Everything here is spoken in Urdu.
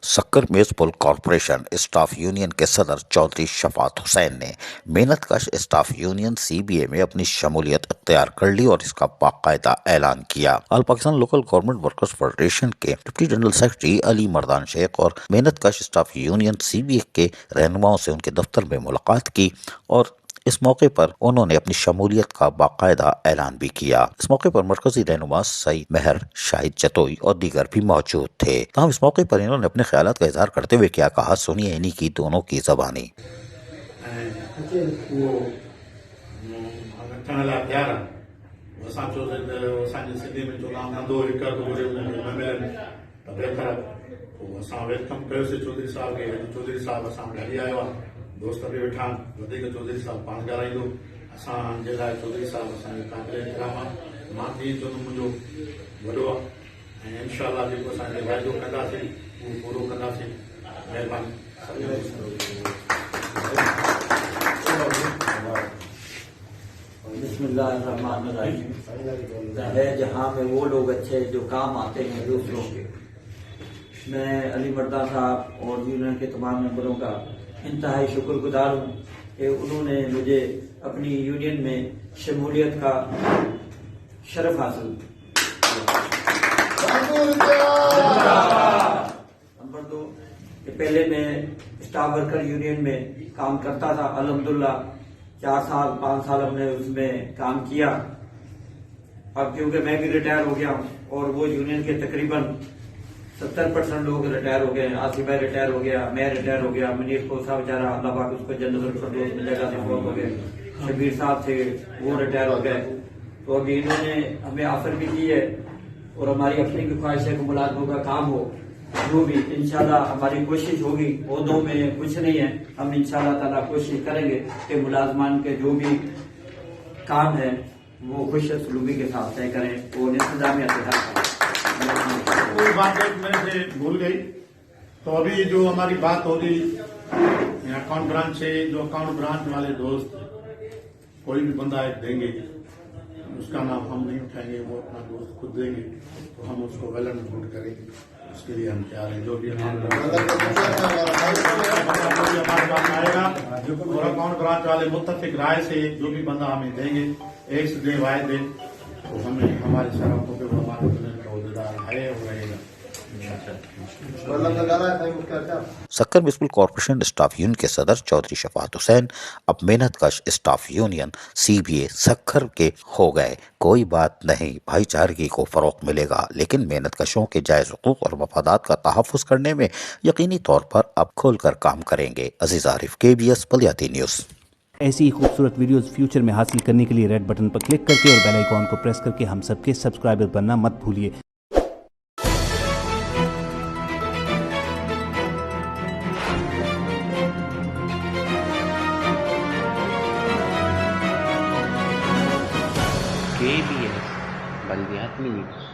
سکر میونسپل کارپوریشن اسٹاف یونین کے صدر چودھری شفاعت حسین نے محنت کش اسٹاف یونین سی بی اے میں اپنی شمولیت اختیار کر لی اور اس کا باقاعدہ اعلان کیا۔ All Pakistan local government workers federation کے deputy general secretary Ali Mardan Sheikh اور محنت کش staff union C B A کے رہنماؤں سے ان کے دفتر میں ملاقات کی اور اس موقع پر انہوں نے اپنی شمولیت کا باقاعدہ اعلان بھی کیا۔ اس موقع پر مرکزی رہنما سعید مہر، شاہد چتوئی اور دیگر بھی موجود تھے۔ تاہم اس موقع پر انہوں نے اپنے خیالات کا اظہار کرتے ہوئے کیا کہا، سنیے انہی کی دونوں کی زبانی۔ دوست بھی ویٹھا چودھری صاحب پان گھر آئیندو اساں جے لائے چودھری صاحب اساں قابل احترام ماں بھی جو مجھو وڈو ہے انشاءاللہ جو اساں کے وعدو کنداسیں وہ پورو کنداسیں۔ مہربانی۔ بسم اللہ الرحمن الرحیم۔ ہے جہاں میں وہ لوگ اچھے جو کام آتے ہیں دوسروں کے۔ میں علی مردان صاحب اور یونین کے تمام ممبروں کا انتہائی شکر گزار ہوں کہ انہوں نے مجھے اپنی یونین میں شمولیت کا شرف حاصل نمبر 2 کہ پہلے میں اسٹاف ورکر یونین میں کام کرتا تھا، الحمدللہ 4 سال 5 سال ہم نے اس میں کام کیا۔ اب کیونکہ میں بھی ریٹائر ہو گیا ہوں اور وہ یونین کے تقریباً 70% لوگ ریٹائر ہو گئے ہیں۔ آصف بھائی ریٹائر ہو گیا، میں ریٹائر ہو گیا، منیر کو صاحب بیچارہ اللہ پاک اس کو جنت الفردوس میں جگہ سے فوت ہو گئے، شبیر صاحب تھے وہ ریٹائر ہو گئے۔ تو ابھی انہوں نے ہمیں آفر بھی کی ہے اور ہماری اپنی بھی خواہش ہے کہ ملازموں کا کام ہو، جو بھی انشاءاللہ ہماری کوشش ہوگی۔ عہدوں میں کچھ نہیں ہے، ہم انشاءاللہ تعالیٰ کوشش کریں گے کہ ملازمان کے جو بھی کام ہے وہ خوش اسلوبی کے ساتھ طے کریں اور انتظامیہ کے ساتھ۔ کوئی بات ایک میں سے بھول گئی، تو ابھی جو ہماری بات ہوگی اکاؤنٹ برانچ سے، جو اکاؤنٹ برانچ والے دوست کوئی بھی بندہ ایک دیں گے، اس کا نام ہم نہیں اٹھائیں گے، وہ اپنا دوست خود دیں گے تو ہم اس کو ویل اینڈ گڈ کریں گے۔ اس کے لیے ہم تیار ہیں، جو بھی ہمارے آئے گا اور اکاؤنٹ برانچ والے متفق رائے سے جو بھی بندہ ہمیں دیں گے، ایک سے دیں وائد دیں، تو ہمیں ہمارے سرحدوں پہ وہ ہمارے ہے اور رہے گا۔ سکر میونسپل کارپوریشن اسٹاف یونین کے صدر چودھری شفاعت حسین اب محنت کش اسٹاف یونین سی بی اے سکر کے ہو گئے۔ کوئی بات نہیں، بھائی چارگی کو فروغ ملے گا، لیکن محنت کشوں کے جائز حقوق اور مفادات کا تحفظ کرنے میں یقینی طور پر اب کھول کر کام کریں گے۔ عزیز عارف، KBS بلیاتی نیوز۔ ایسی ہی خوبصورت ویڈیوز فیوچر میں حاصل کرنے کے لیے ریڈ بٹن پر کلک کر کے اور بیل آئیکن کو پریس کر کے ہم سب کے سبسکرائبر بننا مت بھولیے۔ KBS بلدیات news.